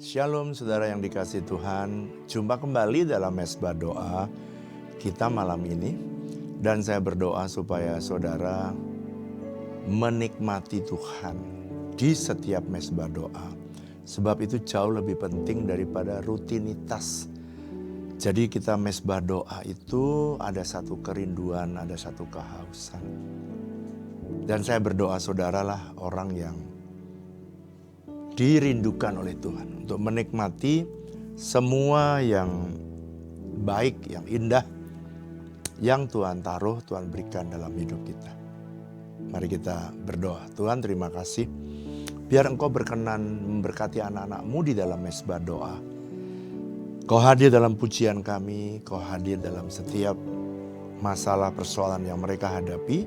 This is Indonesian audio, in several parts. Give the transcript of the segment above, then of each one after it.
Shalom saudara yang dikasihi Tuhan, jumpa kembali dalam Mesbah Doa kita malam ini. Dan saya berdoa supaya saudara menikmati Tuhan di setiap Mesbah Doa. Sebab itu jauh lebih penting daripada rutinitas. Jadi kita Mesbah Doa itu ada satu kerinduan, ada satu kehausan. Dan saya berdoa saudaralah orang yang dirindukan oleh Tuhan untuk menikmati semua yang baik, yang indah, yang Tuhan taruh, Tuhan berikan dalam hidup kita. Mari kita berdoa. Tuhan, terima kasih. Biar Engkau berkenan memberkati anak-anak-Mu di dalam Mesbah Doa. Kau hadir dalam pujian kami, Kau hadir dalam setiap masalah persoalan yang mereka hadapi.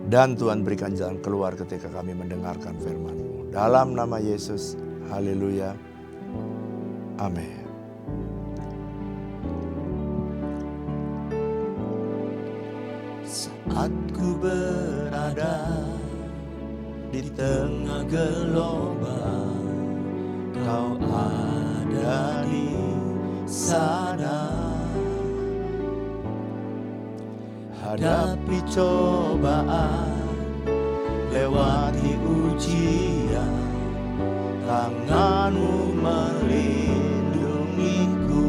Dan Tuhan berikan jalan keluar ketika kami mendengarkan firman-Mu. Dalam nama Yesus, haleluya, amin. Saat ku berada di tengah gelombang, Kau ada di sana. Hadapi cobaan, lewati ujian, tangan-Mu melindungiku,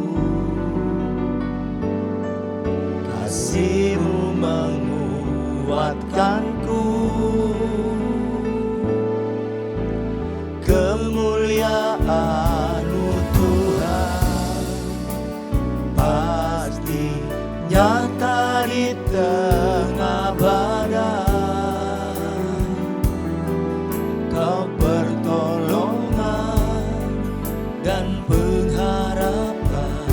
kasih-Mu menguatkanku, kemuliaan-Mu Tuhan pasti nyata di tengah badai. Kau pertolongan dan pengharapan,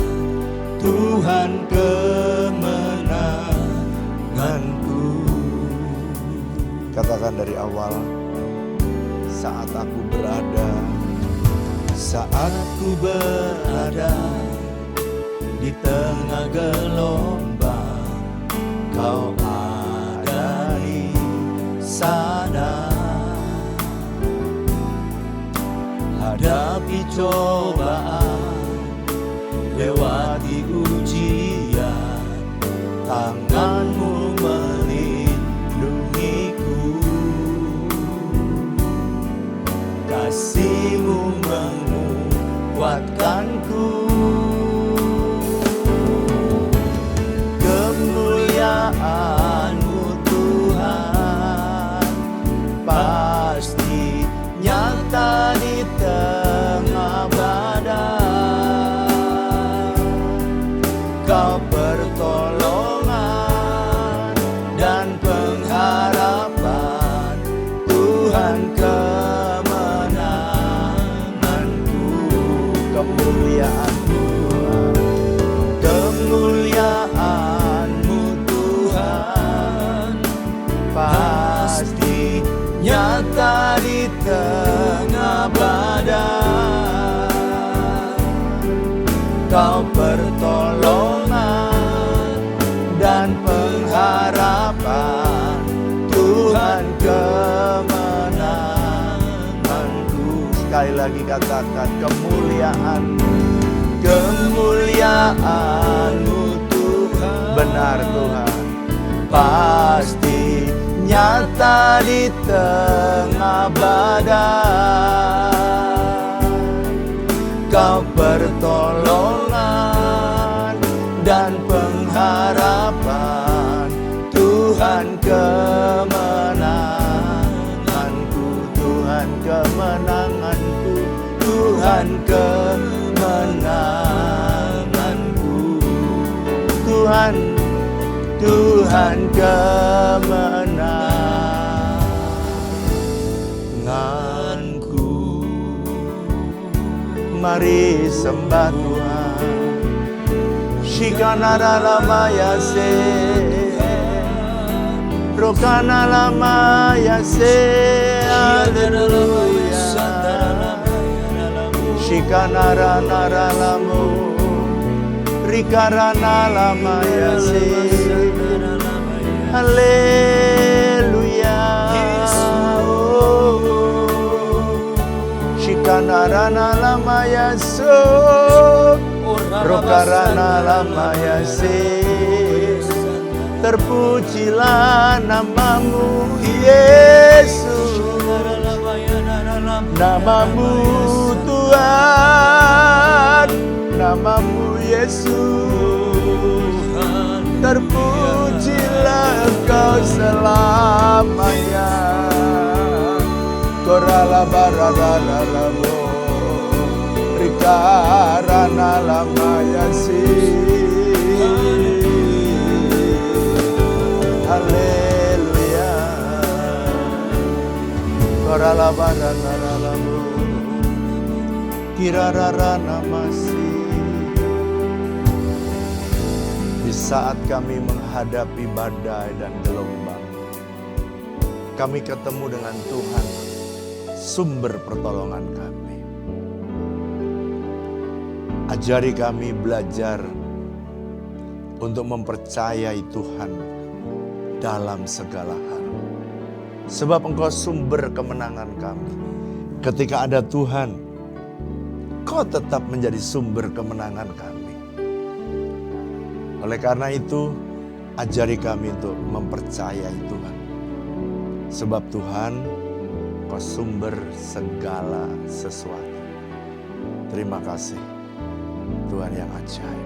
Tuhan kemenanganku. Katakan dari awal, saat aku berada di tengah gelombang, Kau ada di sana. Hadapi cobaan, lewati ujian, tangan-Mu melindungiku, kasih-Mu menguatkanku, kemuliaan-Mu Tuhan pasti nyata di tengah badai. Kau pertolongan dan pengharapan, Tuhan kemenanganku. kemuliaan-Mu Kemuliaan-Mu Tuhan pasti nyata di tengah badai. Kau pertolongan dan pengharapan, Tuhan kemenanganku. Sekali lagi katakan kemuliaan-Mu. Kemuliaan-Mu Tuhan Benar Tuhan, pasti nyata di tengah badai. Kau pertolongan dan pengharapan, Tuhan kemenanganku, Tuhan kemenanganku, Tuhan kemenanganku, Tuhan kemenanganku. mari sembah Tuhan. Shikana lama yase, rokana lama yase, haleluya. Shikana rana lamu, rikarana lama yase, haleluya. Shikana rana lama lama Yesu, rokarana lama Yesus. Terpujilah namamu Yesus, namamu Tuhan, namamu Yesus. Terpujilah Engkau selamanya. Korala barada lamo, rikarana lama Yesus. Haleluya. Korala barada lamo, kirarana masih. Di saat kami menghadapi badai dan gelombang, kami ketemu dengan Tuhan, sumber pertolongan kami. Ajari kami belajar untuk mempercayai Tuhan dalam segala hal. Sebab Engkau sumber kemenangan kami. Ketika ada Tuhan, Kau tetap menjadi sumber kemenangan kami. Oleh karena itu, ajari kami untuk mempercayai Tuhan. Sebab Tuhan, Kau sumber segala sesuatu. Terima kasih, Tuhan yang ajaib.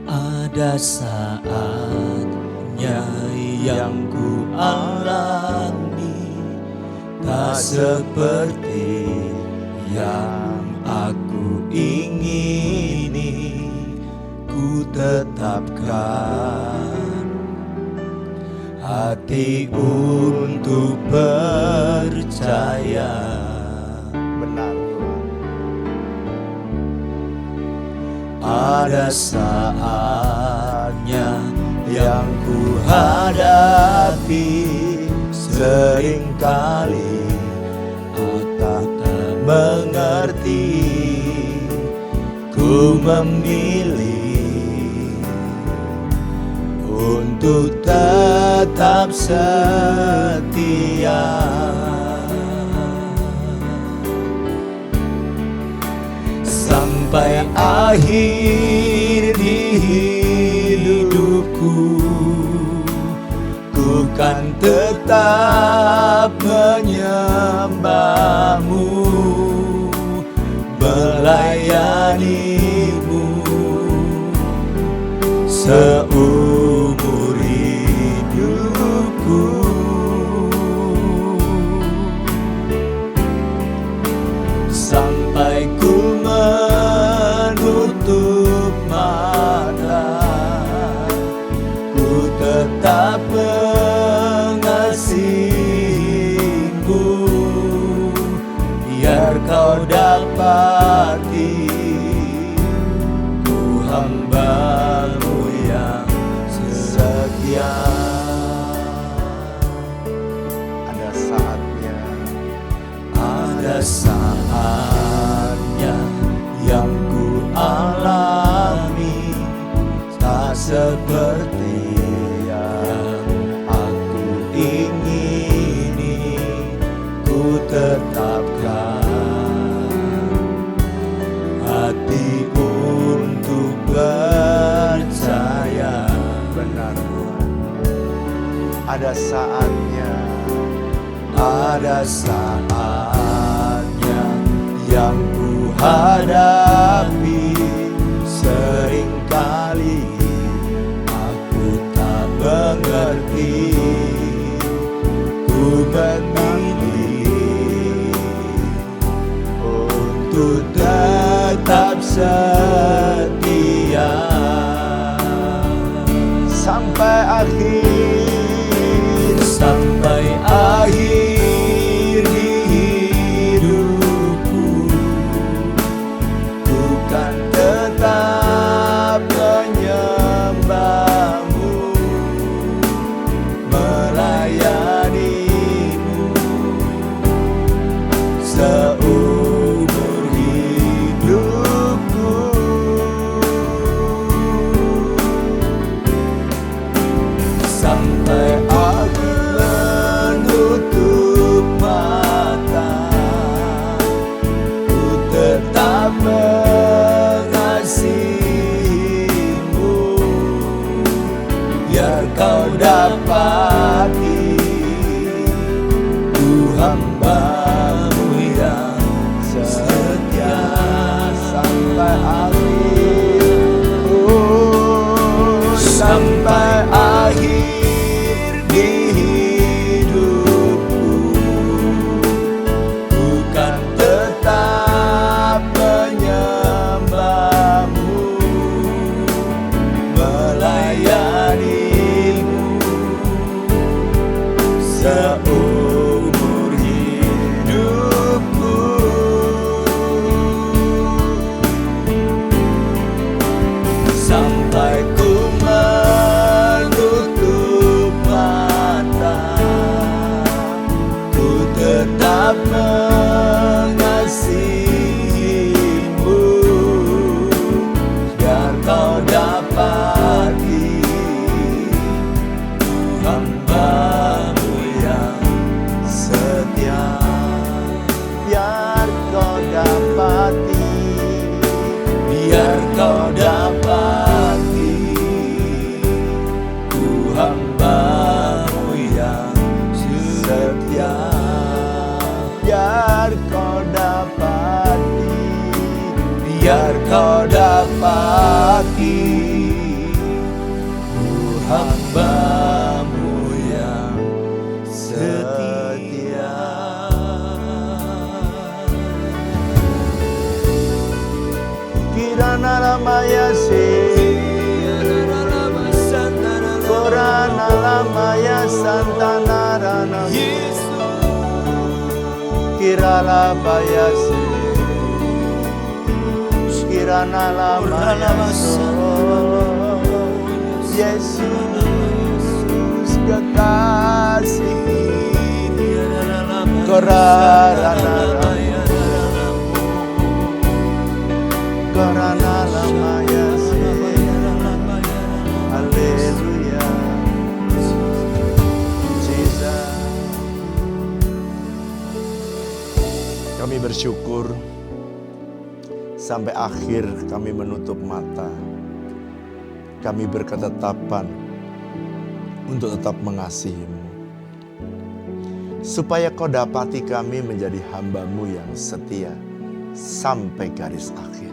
Ada saatnya yang ku alami, tak seperti yang aku ingini. Ku tetapkan hati untuk percaya. Benar, Ada saatnya yang ku hadapi, seringkali aku tak mengerti. Ku memilih untuk tetap setia. Sampai akhir di hidupku, ku kan tetap menyembahmu, melayanimu seumur hidupku. Sampai ku menutup mata, ku tetap mengasihimu, biar kau dapati ku hamba-Mu yang setia. ada saatnya, Ada saatnya yang ku alami, tak seperti yang aku ingini. Ku tetapkan hati untuk percaya. benar Tuhan. Ada saatnya, Ada saatnya yang ku hadapi, seringkali aku tak mengerti. Ku memilih untuk tetap setia. sampai akhir. Sampai akhir di hidupku, ku kan tetap menyembahmu, melayanimu seumur hidupku. kau dapati ku hamba-Mu yang setia sampai akhir, sampai akhir di hidupku. Bukan tetap menyembah-Mu, melayani-Mu seumur hidupku. Sampai ku menutup mata, ku tetap mengasihi-Mu, biar kau dapati ku hamba-Mu yang setia. biar kau dapati, Biar kau dapati ku hamba-Mu yang setia. biar kau dapati, Biar kau dapati ku hamba-Mu yang setia. Kirana lamaya se, Korana lamaya santana rana, Kirala baya se, Kirana lamaya so, Yesus kekasih, Korana lamaya, Korana lamaya se, Haleluya, Jesus. Kami bersyukur sampai akhir kami menutup mata. Kami berketetapan untuk tetap mengasihi-Mu. Supaya Kau dapati kami menjadi hamba-Mu yang setia sampai garis akhir.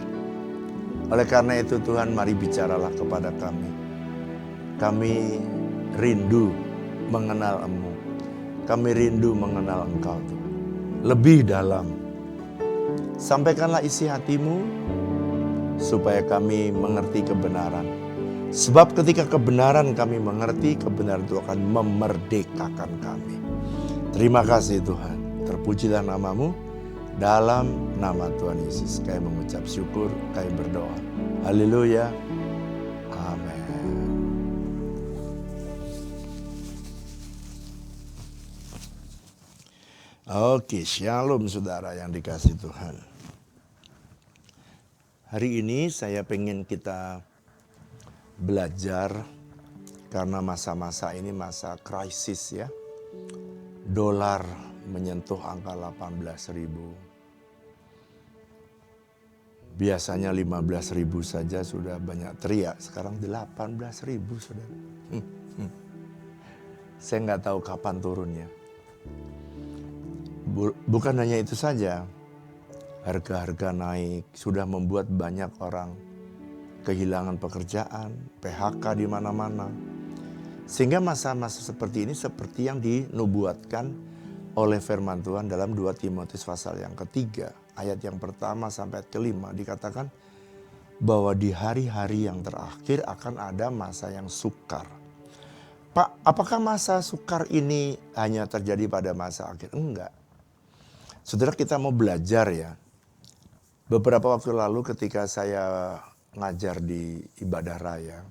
Oleh karena itu Tuhan, mari bicaralah kepada kami. Kami rindu mengenal Mu. Kami rindu mengenal Engkau Tuhan. Lebih dalam. Sampaikanlah isi hati-Mu supaya kami mengerti kebenaran. Sebab ketika kebenaran kami mengerti, kebenaran itu akan memerdekakan kami. Terima kasih Tuhan. Terpujilah nama-Mu. Dalam nama Tuhan Yesus kami mengucap syukur, kami berdoa. Haleluya. Amin. Oke, shalom saudara yang dikasih Tuhan. Hari ini saya pengen kita belajar karena masa-masa ini masa krisis ya. Dolar menyentuh angka 18.000. Biasanya 15.000 saja sudah banyak teriak, sekarang 18.000 saudara. Saya nggak tahu kapan turunnya. Bukan hanya itu saja, harga-harga naik sudah membuat banyak orang kehilangan pekerjaan, PHK di mana-mana. Sehingga masa-masa seperti ini seperti yang dinubuatkan oleh firman Tuhan dalam 2 Timotius pasal yang ketiga, ayat yang pertama sampai kelima dikatakan bahwa di hari-hari yang terakhir akan ada masa yang sukar. Pak, apakah masa sukar ini hanya terjadi pada masa akhir? Enggak. Saudara, kita mau belajar ya. Beberapa waktu lalu ketika saya ngajar di ibadah raya,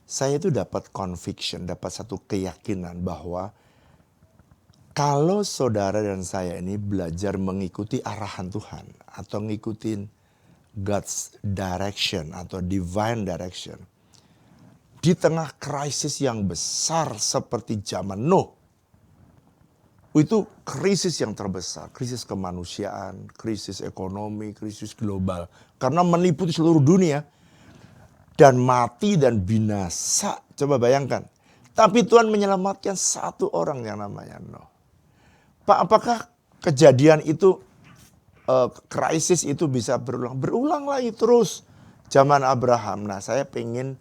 saya itu dapat conviction, dapat satu keyakinan bahwa kalau saudara dan saya ini belajar mengikuti arahan Tuhan atau ngikutin God's direction atau divine direction, di tengah krisis yang besar seperti zaman Nuh, itu krisis yang terbesar, krisis kemanusiaan, krisis ekonomi, krisis global, karena meliputi seluruh dunia dan mati dan binasa. Coba bayangkan, Tapi Tuhan menyelamatkan satu orang yang namanya Nuh. Pak, apakah kejadian itu, krisis itu bisa berulang? Berulang lagi terus. Zaman Abraham. Nah, saya pengen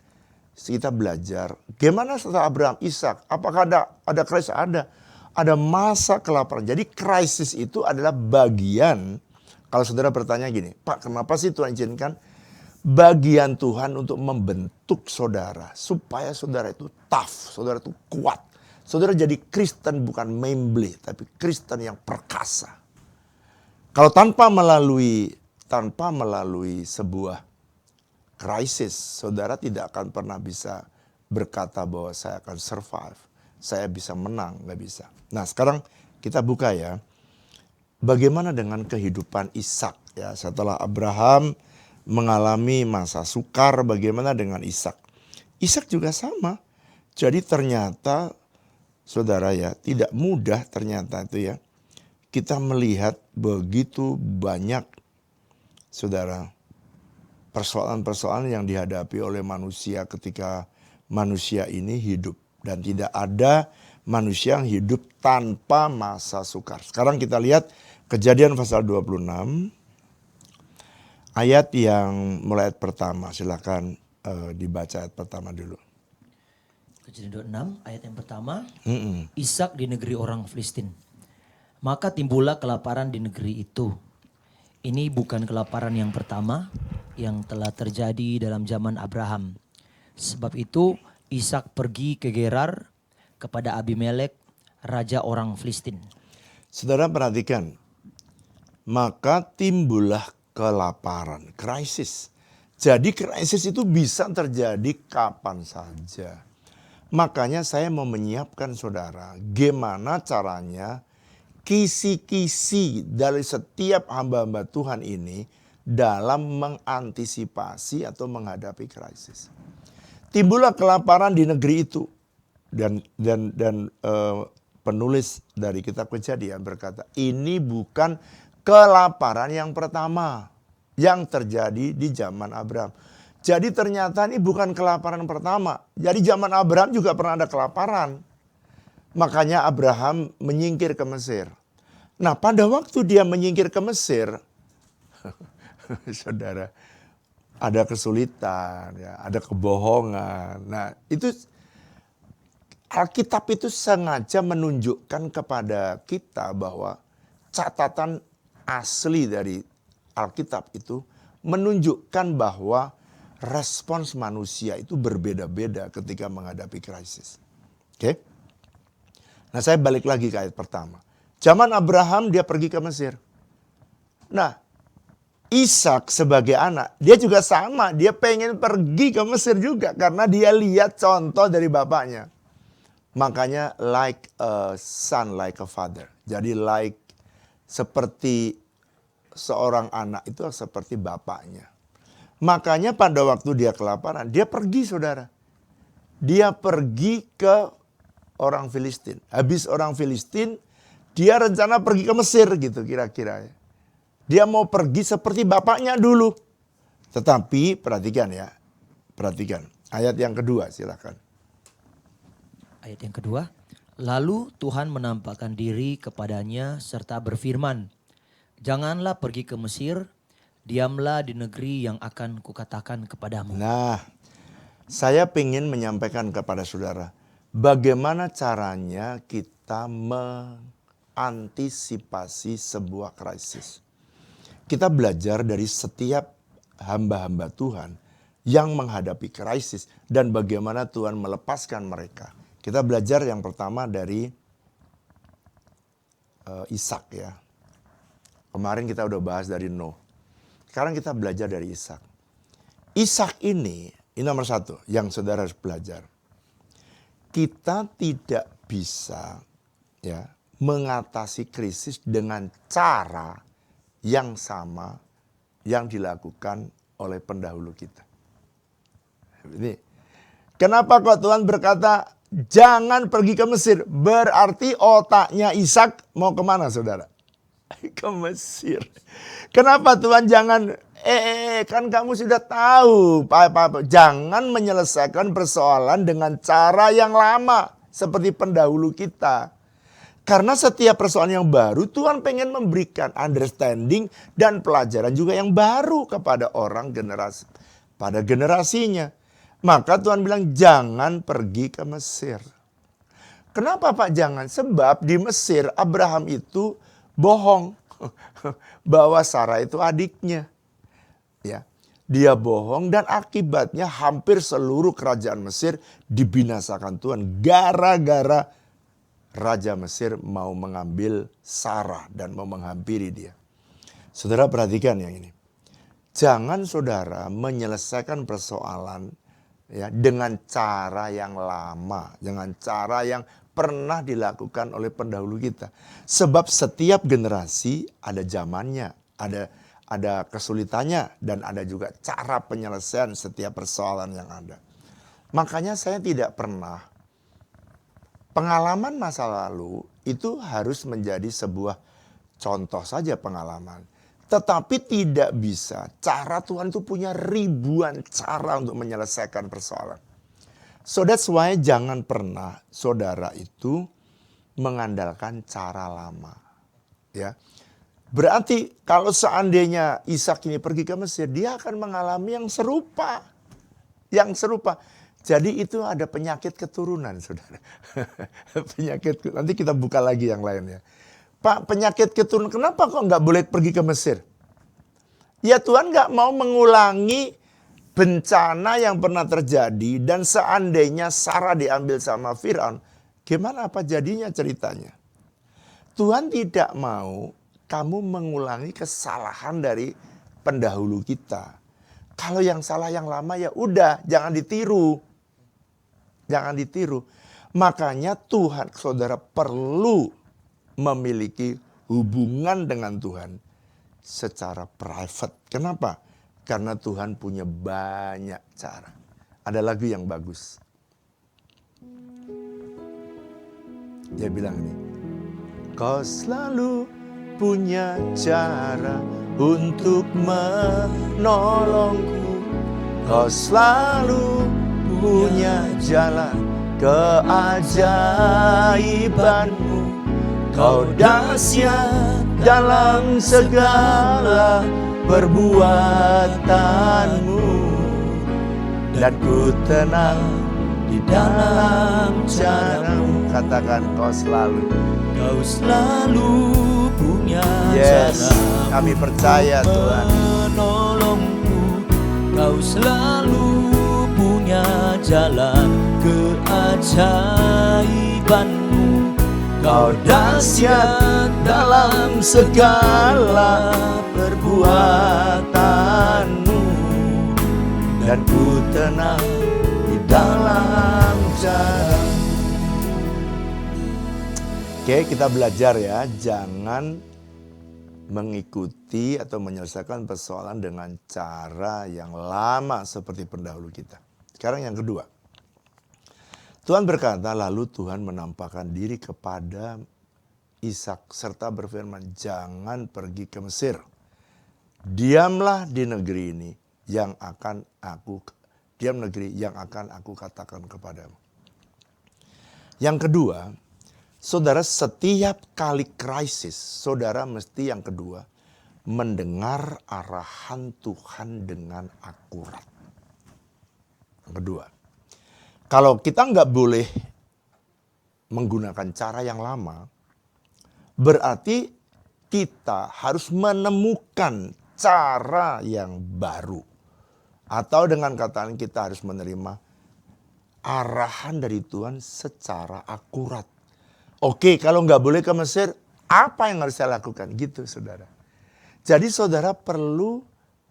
kita belajar. Gimana setelah Abraham, Ishak? Apakah ada krisis? Ada. Ada masa kelaparan. Jadi krisis itu adalah bagian. Kalau saudara bertanya gini, Pak, kenapa sih Tuhan izinkan? Bagian Tuhan untuk membentuk saudara. Supaya saudara itu tough, saudara itu kuat. Saudara jadi Kristen bukan memble, tapi Kristen yang perkasa. Kalau tanpa melalui sebuah krisis, saudara tidak akan pernah bisa berkata bahwa saya akan survive. Saya bisa menang, nggak bisa. Nah, sekarang kita buka ya. Bagaimana dengan kehidupan Ishak ya, setelah Abraham mengalami masa sukar, bagaimana dengan Ishak? Ishak juga sama. Jadi ternyata saudara ya, tidak mudah ternyata itu ya. Kita melihat begitu banyak saudara persoalan-persoalan yang dihadapi oleh manusia ketika manusia ini hidup. Dan tidak ada manusia yang hidup tanpa masa sukar. Sekarang kita lihat Kejadian pasal 26. Ayat yang mulai ayat pertama. Silakan dibaca ayat pertama dulu. Kejadian 26 ayat yang pertama. Ishak di negeri orang Filistin. Maka timbullah kelaparan di negeri itu. Ini bukan kelaparan yang pertama yang telah terjadi dalam zaman Abraham. Sebab itu Ishak pergi ke Gerar kepada Abimelek, raja orang Filistin. Saudara perhatikan. Maka timbullah kelaparan, krisis. Jadi krisis itu bisa terjadi kapan saja. Makanya saya mau menyiapkan saudara, gimana caranya kisi-kisi dari setiap hamba-hamba Tuhan ini dalam mengantisipasi atau menghadapi krisis. Timbullah kelaparan di negeri itu. Dan penulis dari kitab Kejadian berkata, ini bukan kelaparan yang pertama yang terjadi di zaman Abraham. Jadi ternyata ini bukan kelaparan pertama. Jadi zaman Abraham juga pernah ada kelaparan. Makanya Abraham menyingkir ke Mesir. Nah, pada waktu dia menyingkir ke Mesir, saudara, ada kesulitan, ya, ada kebohongan. Nah, itu Alkitab itu sengaja menunjukkan kepada kita bahwa catatan asli dari Alkitab itu menunjukkan bahwa respons manusia itu berbeda-beda ketika menghadapi krisis. Oke? Nah, saya balik lagi ke ayat pertama. Zaman Abraham dia pergi ke Mesir. Nah, Ishak sebagai anak, dia juga sama. Dia pengen pergi ke Mesir juga karena dia lihat contoh dari bapaknya. Makanya like a son, like a father. Jadi seperti seorang anak itu seperti bapaknya. Makanya pada waktu dia kelaparan, dia pergi saudara. Dia pergi ke orang Filistin. Habis orang Filistin, dia rencana pergi ke Mesir gitu kira-kira. Dia mau pergi seperti bapaknya dulu. Tetapi perhatikan ya. Perhatikan. Ayat yang kedua silakan. Ayat yang kedua. Lalu Tuhan menampakkan diri kepadanya serta berfirman, janganlah pergi ke Mesir, diamlah di negeri yang akan kukatakan kepadamu. Nah, saya ingin menyampaikan kepada saudara, bagaimana caranya kita mengantisipasi sebuah krisis. Kita belajar dari setiap hamba-hamba Tuhan yang menghadapi krisis dan bagaimana Tuhan melepaskan mereka. Kita belajar yang pertama dari Ishak ya. Kemarin kita udah bahas dari Nuh. Sekarang kita belajar dari Ishak. Ishak ini nomor satu yang saudara harus belajar. Kita tidak bisa ya mengatasi krisis dengan cara yang sama yang dilakukan oleh pendahulu kita. Ini kenapa kok Tuhan berkata jangan pergi ke Mesir? Berarti otaknya Ishak mau kemana saudara? ke Mesir. Kenapa Tuhan jangan, kan kamu sudah tahu, jangan menyelesaikan persoalan dengan cara yang lama seperti pendahulu kita. Karena setiap persoalan yang baru Tuhan pengen memberikan understanding dan pelajaran juga yang baru kepada orang generasi pada generasinya. Maka Tuhan bilang jangan pergi ke Mesir. Kenapa Pak jangan? Sebab di Mesir Abraham itu bohong bahwa Sarah itu adiknya. Ya, dia bohong dan akibatnya hampir seluruh kerajaan Mesir dibinasakan Tuhan gara-gara Raja Mesir mau mengambil Sarah dan mau menghampiri dia. Saudara perhatikan yang ini. Jangan saudara menyelesaikan persoalan ya dengan cara yang lama, dengan cara yang pernah dilakukan oleh pendahulu kita. Sebab setiap generasi ada zamannya, ada kesulitannya dan ada juga cara penyelesaian setiap persoalan yang ada. Makanya saya tidak pernah pengalaman masa lalu itu harus menjadi sebuah contoh saja pengalaman. Tetapi tidak bisa. Cara Tuhan itu punya ribuan cara untuk menyelesaikan persoalan. So that's why jangan pernah saudara itu mengandalkan cara lama. Ya. Berarti kalau seandainya Ishak ini pergi ke Mesir, dia akan mengalami yang serupa. Yang serupa. Jadi itu ada penyakit keturunan, saudara. Penyakit, nanti kita buka lagi yang lainnya. Pak, penyakit keturunan, kenapa kok nggak boleh pergi ke Mesir? Ya Tuhan nggak mau mengulangi bencana yang pernah terjadi dan seandainya Sarah diambil sama Firaun, gimana apa jadinya ceritanya? Tuhan tidak mau kamu mengulangi kesalahan dari pendahulu kita. Kalau yang salah yang lama ya udah, jangan ditiru. Jangan ditiru. Makanya Tuhan, saudara perlu memiliki hubungan dengan Tuhan secara private. Kenapa? Karena Tuhan punya banyak cara. Ada lagu yang bagus. Dia bilang ini, kau selalu punya cara untuk menolongku. Kau selalu punya jalan keajaibanmu. Kau dahsyat dalam segala perbuatanmu. Dan ku tenang di dalam caramu. Katakan kau selalu punya yes, cara kami percaya Tuhan menolongku. Kau selalu punya jalan keajaibanmu. Kau dahsyat dalam segala perbuatanmu. Dan ku tenang di dalam caramu. Oke, kita belajar ya, jangan mengikuti atau menyelesaikan persoalan dengan cara yang lama seperti pendahulu kita. Sekarang yang kedua. Tuhan berkata, lalu Tuhan menampakkan diri kepada Ishak serta berfirman, jangan pergi ke Mesir. Diamlah di negeri ini yang akan aku katakan kepadamu. Yang kedua, saudara, setiap kali krisis, saudara mesti yang kedua, mendengar arahan Tuhan dengan akurat. Yang kedua, kalau kita nggak boleh menggunakan cara yang lama, berarti kita harus menemukan cara yang baru. Atau dengan kata lain kita harus menerima arahan dari Tuhan secara akurat. Oke, kalau nggak boleh ke Mesir, apa yang harus saya lakukan? Gitu, saudara. Jadi saudara perlu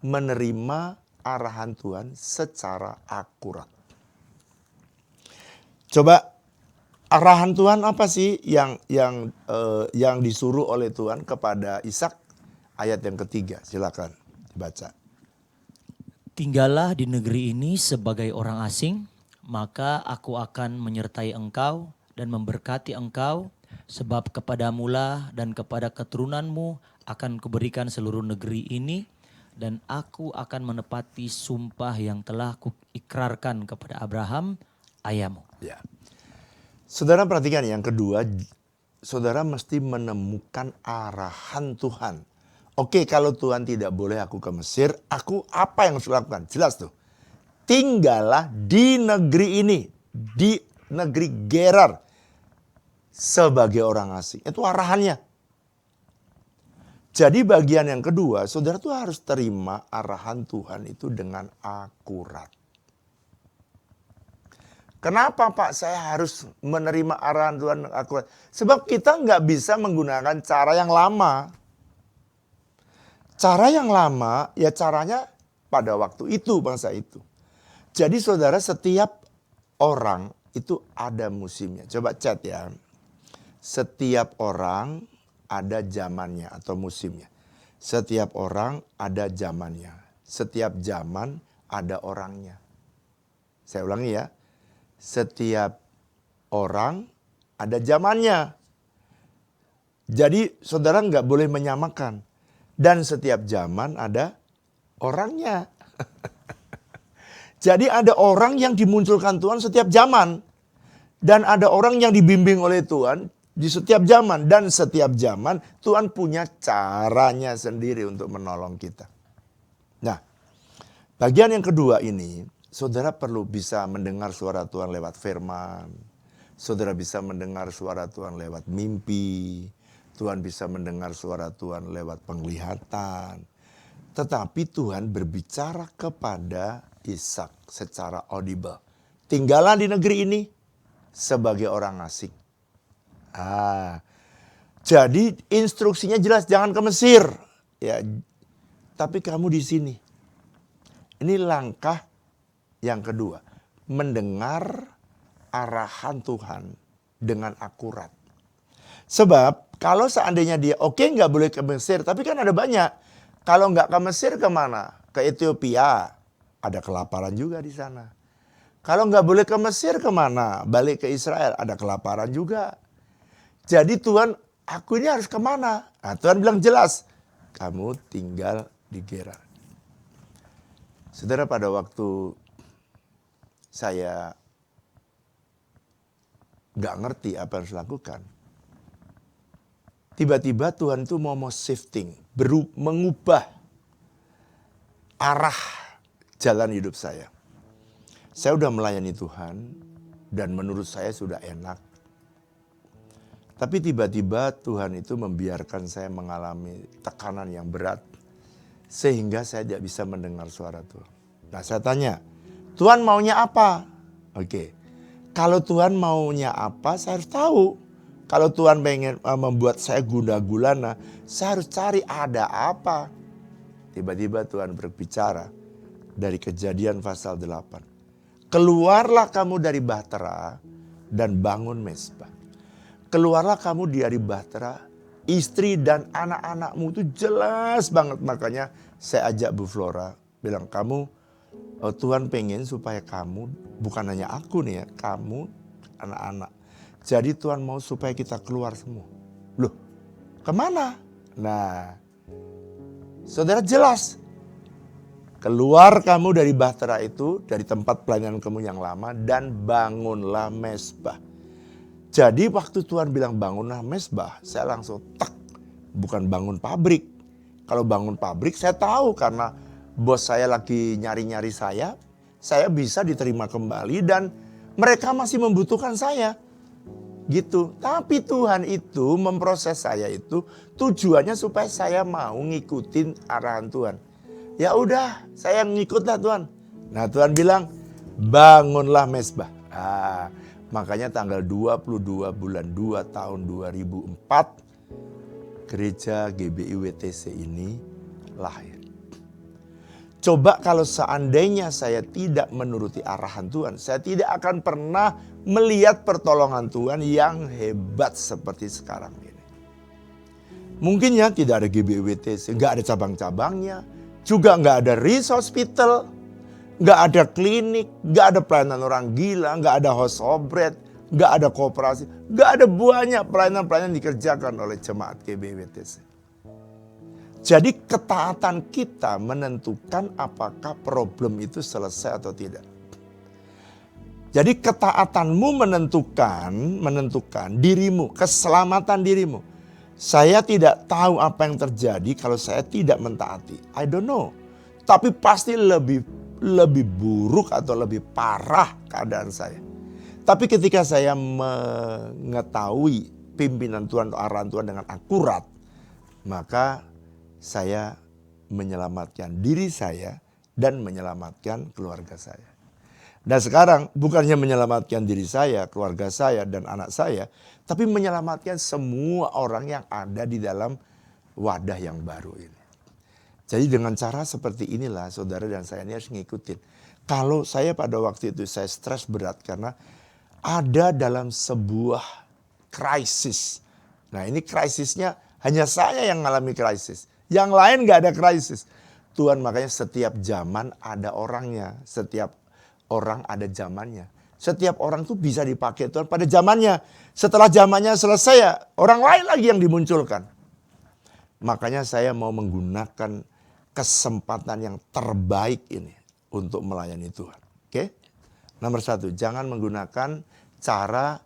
menerima arahan Tuhan secara akurat. Coba arahan Tuhan apa sih yang disuruh oleh Tuhan kepada Ishak? Ayat yang ketiga, silakan dibaca. Tinggallah di negeri ini sebagai orang asing, maka aku akan menyertai engkau dan memberkati engkau Sebab kepadamulah dan kepada keturunanmu akan kuberikan seluruh negeri ini, dan aku akan menepati sumpah yang telah kuikrarkan kepada Abraham, ayahmu. Ya. Saudara perhatikan yang kedua, saudara mesti menemukan arahan Tuhan. Oke, kalau Tuhan tidak boleh aku ke Mesir, aku apa yang harus lakukan? Jelas tuh. Tinggallah di negeri ini, di negeri Gerar, sebagai orang asing. Itu arahannya. Jadi bagian yang kedua, saudara tuh harus terima arahan Tuhan itu dengan akurat. Kenapa Pak saya harus menerima arahan Tuhan dengan akurat? Sebab kita nggak bisa menggunakan cara yang lama. Cara yang lama ya caranya pada waktu itu, bangsa itu. Jadi saudara, setiap orang itu ada musimnya. Coba chat ya. Setiap orang ada zamannya atau musimnya. Setiap orang ada zamannya. Setiap zaman ada orangnya. Saya ulangi ya. Setiap orang ada zamannya. Jadi saudara nggak boleh menyamakan. Dan setiap zaman ada orangnya. Jadi ada orang yang dimunculkan Tuhan setiap zaman. Dan ada orang yang dibimbing oleh Tuhan di setiap zaman. Dan setiap zaman Tuhan punya caranya sendiri untuk menolong kita. Nah, bagian yang kedua ini, saudara perlu bisa mendengar suara Tuhan lewat firman. Saudara bisa mendengar suara Tuhan lewat mimpi. Tuhan bisa mendengar suara Tuhan lewat penglihatan. Tetapi Tuhan berbicara kepada Ishak secara audible. Tinggallah di negeri ini sebagai orang asing. Jadi instruksinya jelas, jangan ke Mesir. Ya, tapi kamu di sini. Ini langkah yang kedua. Mendengar arahan Tuhan dengan akurat. Sebab kalau seandainya dia oke, nggak boleh ke Mesir. Tapi kan ada banyak. Kalau nggak ke Mesir kemana? Ke Ethiopia. Ada kelaparan juga di sana. Kalau nggak boleh ke Mesir kemana? Balik ke Israel. Ada kelaparan juga. Jadi Tuhan, aku ini harus kemana? Nah, Tuhan bilang jelas, kamu tinggal di Gerar. Saudara, pada waktu saya gak ngerti apa yang harus lakukan, tiba-tiba Tuhan itu mau shifting, mengubah arah jalan hidup saya. Saya udah melayani Tuhan dan menurut saya sudah enak. Tapi tiba-tiba Tuhan itu membiarkan saya mengalami tekanan yang berat. Sehingga saya tidak bisa mendengar suara Tuhan. Nah, saya tanya, Tuhan maunya apa? Oke, kalau Tuhan maunya apa, saya harus tahu. Kalau Tuhan pengen membuat saya gundah gulana, saya harus cari ada apa. Tiba-tiba Tuhan berbicara dari Kejadian pasal 8. Keluarlah kamu dari Bahtera dan bangun Mezbah. Keluarlah kamu dari Bahtera, istri dan anak-anakmu, itu jelas banget. Makanya saya ajak Bu Flora, bilang kamu, Tuhan pengen supaya kamu, bukan hanya aku nih ya, kamu, anak-anak. Jadi Tuhan mau supaya kita keluar semua. Loh, kemana? Nah, saudara jelas. Keluar kamu dari Bahtera itu, dari tempat pelayanan kamu yang lama, dan bangunlah Mezbah. Jadi waktu Tuhan bilang bangunlah Mezbah, saya langsung tak, bukan bangun pabrik. Kalau bangun pabrik saya tahu karena bos saya lagi nyari-nyari saya bisa diterima kembali dan mereka masih membutuhkan saya. Gitu. Tapi Tuhan itu memproses saya itu tujuannya supaya saya mau ngikutin arahan Tuhan. Ya udah, saya ngikutlah Tuhan. Nah, Tuhan bilang bangunlah Mezbah. Makanya tanggal 22 bulan 2 tahun 2004 gereja GBI WTC ini lahir. Coba kalau seandainya saya tidak menuruti arahan Tuhan, saya tidak akan pernah melihat pertolongan Tuhan yang hebat seperti sekarang ini. Mungkin ya tidak ada GBI WTC, nggak ada cabang-cabangnya, juga nggak ada resource hospital, nggak ada klinik, nggak ada pelayanan orang gila, nggak ada house of bread, nggak ada kooperasi, nggak ada banyak pelayanan-pelayanan dikerjakan oleh jemaat GBWTC. Jadi ketaatan kita menentukan apakah problem itu selesai atau tidak. Jadi ketaatanmu menentukan dirimu, keselamatan dirimu. Saya tidak tahu apa yang terjadi kalau saya tidak mentaati. I don't know. Tapi pasti lebih buruk atau lebih parah keadaan saya. Tapi ketika saya mengetahui pimpinan Tuhan atau arahan Tuhan dengan akurat, maka saya menyelamatkan diri saya dan menyelamatkan keluarga saya. Dan sekarang bukannya menyelamatkan diri saya, keluarga saya, dan anak saya, tapi menyelamatkan semua orang yang ada di dalam wadah yang baru ini. Jadi dengan cara seperti inilah saudara dan saya ini harus ngikutin. Kalau saya pada waktu itu saya stres berat karena ada dalam sebuah krisis. Nah ini krisisnya hanya saya yang mengalami krisis. Yang lain gak ada krisis. Tuhan makanya setiap zaman ada orangnya. Setiap orang ada zamannya. Setiap orang tuh bisa dipakai Tuhan pada zamannya. Setelah zamannya selesai, orang lain lagi yang dimunculkan. Makanya saya mau menggunakan kesempatan yang terbaik ini untuk melayani Tuhan. Oke? Nomor 1, jangan menggunakan cara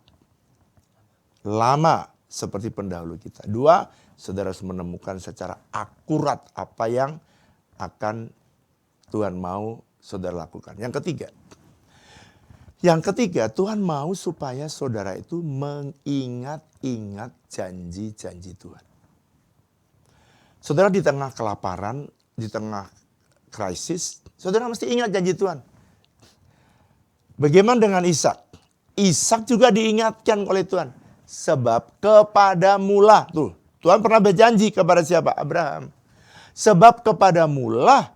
lama seperti pendahulu kita. 2, saudara harus menemukan secara akurat apa yang akan Tuhan mau saudara lakukan. Yang ketiga, Tuhan mau supaya saudara itu mengingat-ingat janji-janji Tuhan. Saudara di tengah kelaparan, di tengah krisis, saudara mesti ingat janji Tuhan. Bagaimana dengan Ishak? Ishak juga diingatkan oleh Tuhan. Sebab kepadamulah, tuh Tuhan pernah berjanji kepada siapa? Abraham. Sebab kepadamulah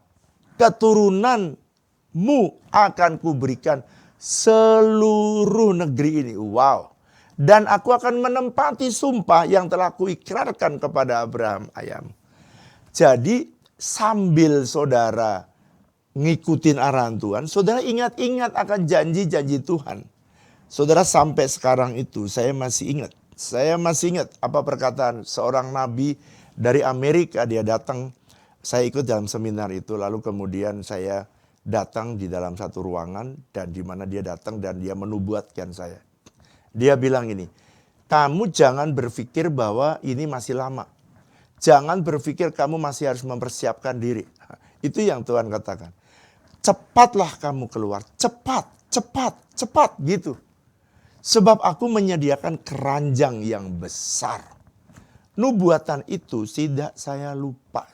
keturunanmu akan kuberikan seluruh negeri ini. Wow. Dan aku akan menempati sumpah yang telah kuikrarkan kepada Abraham ayam. Jadi sambil saudara ngikutin arahan Tuhan, saudara ingat-ingat akan janji-janji Tuhan. Saudara sampai sekarang itu saya masih ingat. Saya masih ingat apa perkataan seorang nabi dari Amerika. Dia datang, saya ikut dalam seminar itu. Lalu kemudian saya datang di dalam satu ruangan. Dan di mana dia datang dan dia menubuatkan saya. Dia bilang ini, kamu jangan berpikir bahwa ini masih lama. Jangan berpikir kamu masih harus mempersiapkan diri. Itu yang Tuhan katakan. Cepatlah kamu keluar, cepat gitu. Sebab aku menyediakan keranjang yang besar. Nubuatan itu tidak saya lupa.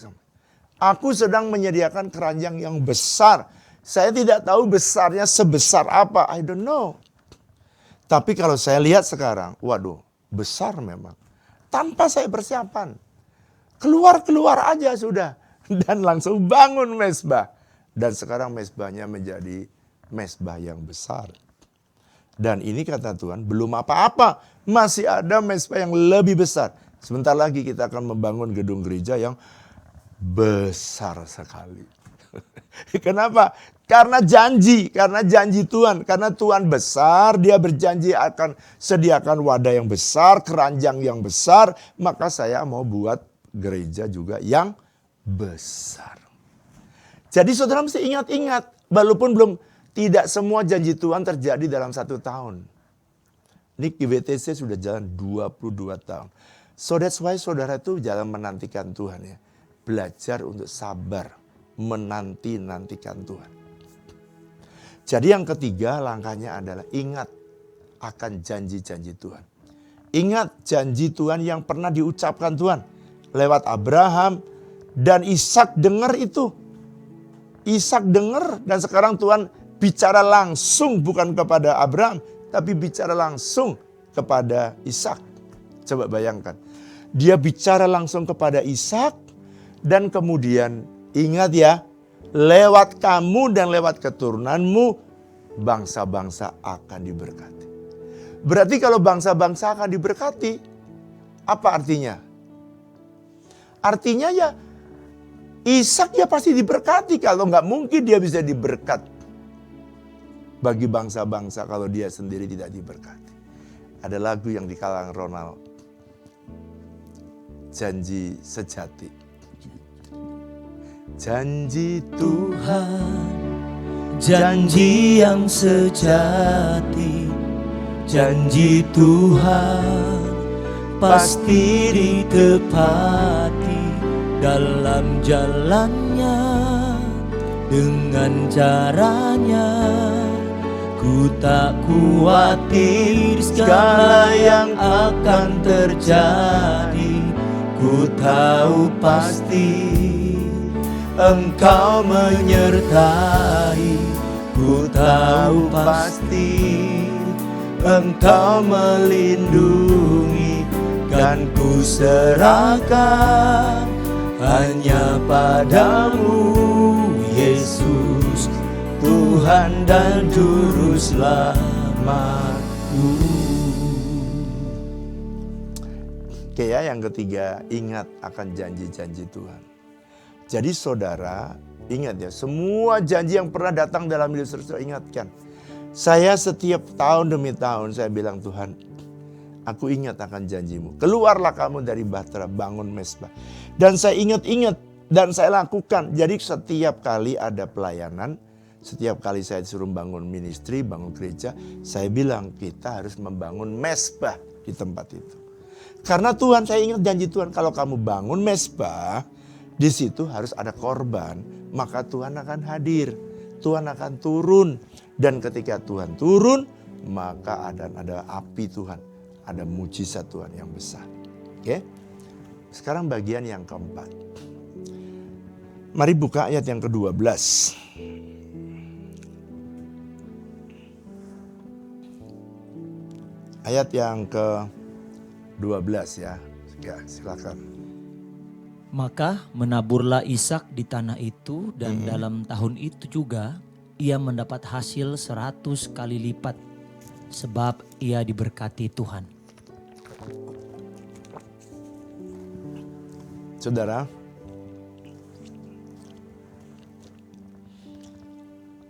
Aku sedang menyediakan keranjang yang besar. Saya tidak tahu besarnya sebesar apa, I don't know. Tapi kalau saya lihat sekarang, waduh, besar memang. Tanpa saya persiapan. Keluar aja sudah. Dan langsung bangun mezbah. Dan sekarang mezbahnya menjadi mezbah yang besar. Dan ini kata Tuhan belum apa-apa. Masih ada mezbah yang lebih besar. Sebentar lagi kita akan membangun gedung gereja yang besar sekali. Kenapa? Karena janji Tuhan. Karena Tuhan besar, dia berjanji akan sediakan wadah yang besar, keranjang yang besar. Maka saya mau buat gereja juga yang besar. Jadi saudara mesti ingat-ingat. Walaupun tidak semua janji Tuhan terjadi dalam 1 tahun. Ini GBTC sudah jalan 22 tahun. So that's why saudara itu jangan menantikan Tuhan ya. Belajar untuk sabar. Menantikan Tuhan. Jadi yang ketiga langkahnya adalah ingat akan janji-janji Tuhan. Ingat janji Tuhan yang pernah diucapkan Tuhan. Lewat Abraham dan Ishak dengar itu. Ishak dengar dan sekarang Tuhan bicara langsung bukan kepada Abraham. Tapi bicara langsung kepada Ishak. Coba bayangkan. Dia bicara langsung kepada Ishak. Dan kemudian ingat ya. Lewat kamu dan lewat keturunanmu. Bangsa-bangsa akan diberkati. Berarti kalau bangsa-bangsa akan diberkati. Apa artinya? Artinya ya. Ishak ya pasti diberkati. Kalau nggak mungkin dia bisa diberkat. Bagi bangsa-bangsa kalau dia sendiri tidak diberkati. Ada lagu yang di kalangan Ronald, janji sejati. Janji Tuhan, janji yang sejati, janji Tuhan pasti ditepati dalam jalannya, dengan caranya. Ku tak khawatir segala yang akan terjadi. Ku tahu pasti Engkau menyertai. Ku tahu pasti Engkau melindungi. Kan ku serahkan hanya padamu, Yesus, Tuhan dan Juru Selamatku. Oke ya, yang ketiga, ingat akan janji-janji Tuhan. Jadi saudara, ingat ya, semua janji yang pernah datang dalam hidup saudara, ingatkan. Saya setiap tahun demi tahun saya bilang, Tuhan, aku ingat akan janjimu. Keluarlah kamu dari Bahtera, bangun Mesbah. Dan saya ingat-ingat dan saya lakukan. Jadi setiap kali ada pelayanan, setiap kali saya disuruh bangun ministry, bangun gereja, saya bilang kita harus membangun mesbah di tempat itu. Karena Tuhan, saya ingat janji Tuhan, kalau kamu bangun mesbah, di situ harus ada korban, maka Tuhan akan hadir. Tuhan akan turun. Dan ketika Tuhan turun, maka ada api Tuhan, ada mujizat Tuhan yang besar. Oke? Sekarang bagian yang keempat. Mari buka ayat yang ke-12. Ayat yang ke-12 ya. Ya, silakan. Maka menaburlah Ishak di tanah itu, dan dalam tahun itu juga ia mendapat hasil 100 kali lipat, sebab ia diberkati Tuhan. Saudara,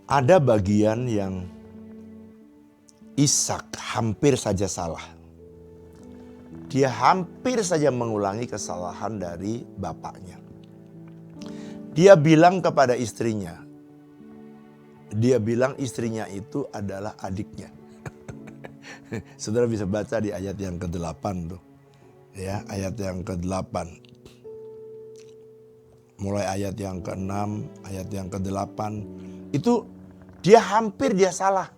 ada bagian yang Ishak hampir saja salah. Dia hampir saja mengulangi kesalahan dari bapaknya. Dia bilang kepada istrinya, dia bilang istrinya itu adalah adiknya. Saudara bisa baca di ayat yang ke-8 tuh. Ya, ayat yang ke-8. Mulai ayat yang ke-6, ayat yang ke-8. Itu dia hampir salah.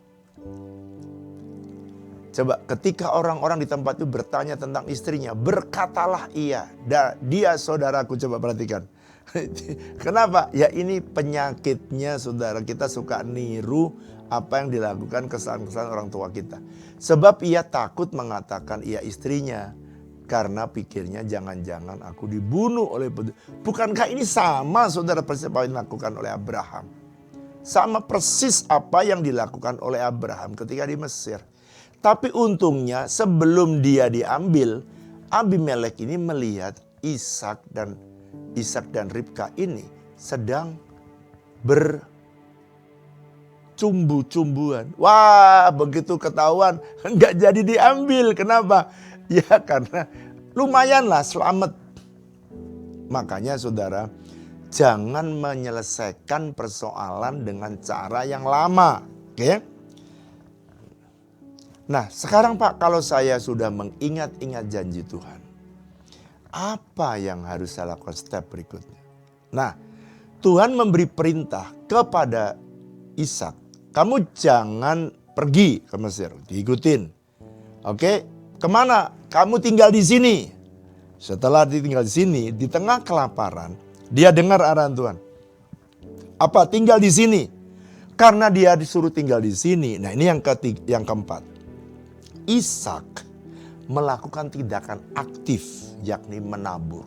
Coba ketika orang-orang di tempat itu bertanya tentang istrinya, berkatalah ia. Dia saudaraku, coba perhatikan. Kenapa? Ya ini penyakitnya saudara, kita suka niru apa yang dilakukan kesalahan-kesalahan orang tua kita. Sebab ia takut mengatakan ia istrinya. Karena pikirnya jangan-jangan aku dibunuh oleh petunjuk. Bukankah ini sama saudara persis apa yang dilakukan oleh Abraham? Sama persis apa yang dilakukan oleh Abraham ketika di Mesir. Tapi untungnya sebelum dia diambil, Abimelek ini melihat Ishak dan Ribka ini sedang bercumbu-cumbuan. Wah, begitu ketahuan enggak jadi diambil. Kenapa? Ya karena lumayanlah selamat. Makanya saudara, jangan menyelesaikan persoalan dengan cara yang lama. Oke? Nah sekarang Pak, kalau saya sudah mengingat-ingat janji Tuhan, apa yang harus saya lakukan step berikutnya? Nah, Tuhan memberi perintah kepada Ishak, kamu jangan pergi ke Mesir, diikutin. Oke, kemana? Kamu tinggal di sini. Setelah ditinggal di sini, di tengah kelaparan, dia dengar arahan Tuhan. Apa? Tinggal di sini. Karena dia disuruh tinggal di sini. Nah ini yang keempat. Ishak melakukan tindakan aktif, yakni menabur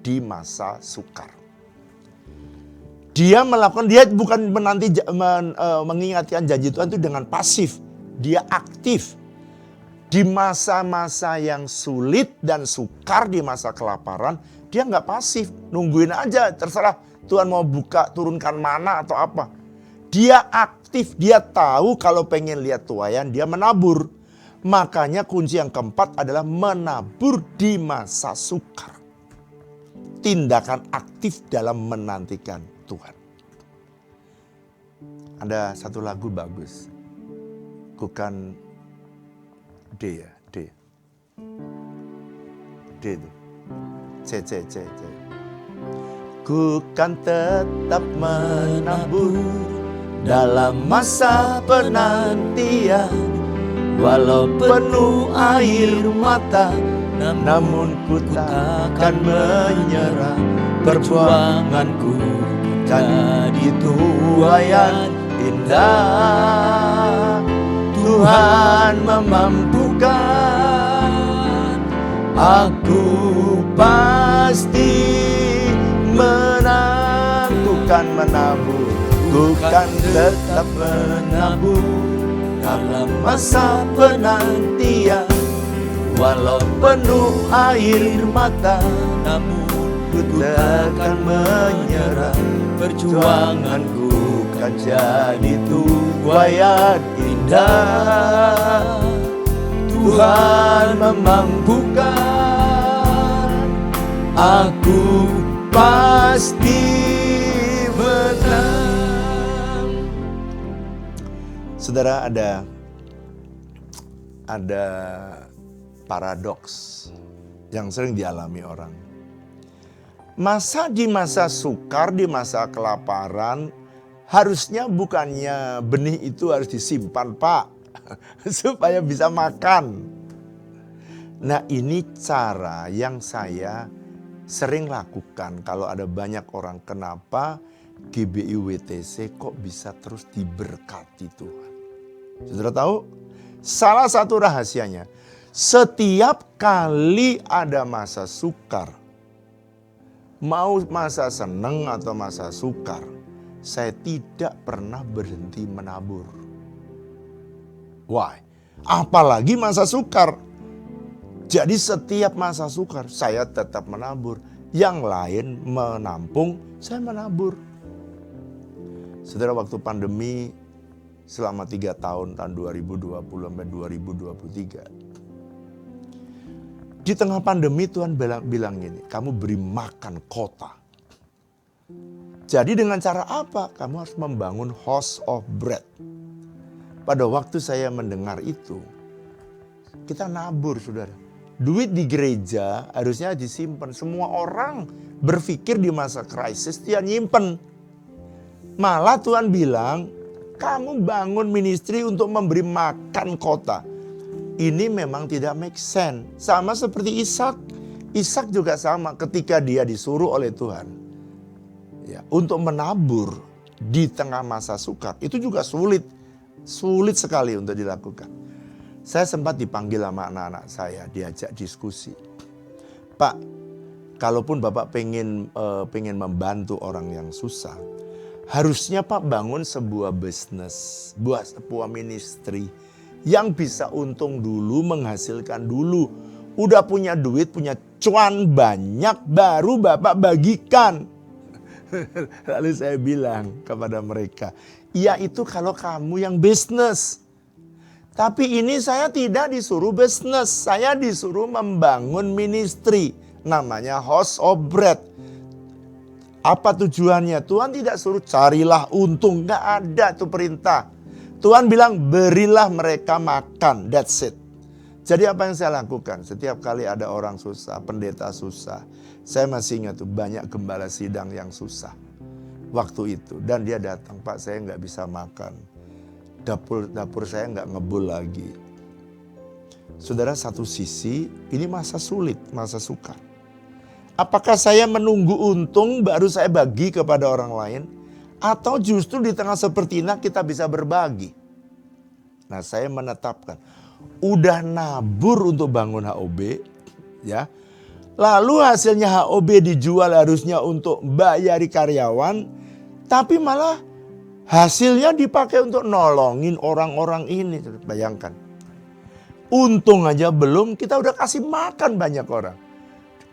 di masa sukar. Dia bukan mengingatkan janji Tuhan itu dengan pasif. Dia aktif. Di masa-masa yang sulit dan sukar, di masa kelaparan, dia nggak pasif. Nungguin aja, terserah Tuhan mau buka, turunkan mana atau apa. Dia aktif, dia tahu kalau pengen lihat tuayan, dia menabur. Makanya kunci yang keempat adalah menabur di masa sukar. Tindakan aktif dalam menantikan Tuhan. Ada satu lagu bagus. Bukan D ya, D. D itu. C. Ku kan tetap menabur dalam masa penantian, walau penuh air mata, namun ku takkan menyerah. Perjuanganku jadi tuaian indah. Tuhan memampukan, aku pasti menang. Ku kan menabur, ku kan tetap menabur dalam masa penantian, walau penuh air mata, namun ku takkan menyerah. Perjuanganku kan jadi tuaian indah. Tuhan memampukan, aku pasti menang. Saudara, ada paradoks yang sering dialami orang. Di masa sukar, di masa kelaparan, harusnya bukannya benih itu harus disimpan, Pak, supaya bisa makan. Nah, ini cara yang saya sering lakukan kalau ada banyak orang. Kenapa GBI WTC kok bisa terus diberkati Tuhan? Saudara tahu? Salah satu rahasianya, setiap kali ada masa sukar, mau masa seneng atau masa sukar, saya tidak pernah berhenti menabur. Why? Apalagi masa sukar. Jadi setiap masa sukar saya tetap menabur. Yang lain menampung, saya menabur. Saudara, waktu pandemi selama 3 tahun 2020 sampai 2023. Di tengah pandemi Tuhan bilang gini, kamu beri makan kota. Jadi dengan cara apa? Kamu harus membangun house of bread. Pada waktu saya mendengar itu, kita nabur, saudara. Duit di gereja harusnya disimpan. Semua orang berpikir di masa krisis dia nyimpen. Malah Tuhan bilang, kamu bangun ministry untuk memberi makan kota. Ini memang tidak make sense. Sama seperti Ishak. Ishak juga sama ketika dia disuruh oleh Tuhan ya, untuk menabur di tengah masa sukar. Itu juga sulit. Sulit sekali untuk dilakukan. Saya sempat dipanggil sama anak-anak saya, diajak diskusi. Pak, kalaupun Bapak pengen membantu orang yang susah, harusnya Pak bangun sebuah bisnis, buat sebuah ministry yang bisa untung dulu, menghasilkan dulu. Udah punya duit, punya cuan banyak, baru Bapak bagikan. Lalu saya bilang kepada mereka, ya itu kalau kamu yang bisnis. Tapi ini saya tidak disuruh bisnis, saya disuruh membangun ministry. Namanya House of Bread. Apa tujuannya? Tuhan tidak suruh carilah untung, nggak ada itu perintah. Tuhan bilang berilah mereka makan, that's it. Jadi apa yang saya lakukan? Setiap kali ada orang susah, pendeta susah. Saya masih ingat tuh banyak gembala sidang yang susah waktu itu. Dan dia datang, Pak saya nggak bisa makan. Dapur saya nggak ngebul lagi. Saudara, satu sisi ini masa sulit, masa sukar. Apakah saya menunggu untung baru saya bagi kepada orang lain? Atau justru di tengah seperti ini kita bisa berbagi? Nah, saya menetapkan. Udah nabur untuk bangun HOB. Ya. Lalu hasilnya HOB dijual harusnya untuk bayari karyawan. Tapi malah hasilnya dipakai untuk nolongin orang-orang ini. Bayangkan. Untung aja belum, kita udah kasih makan banyak orang.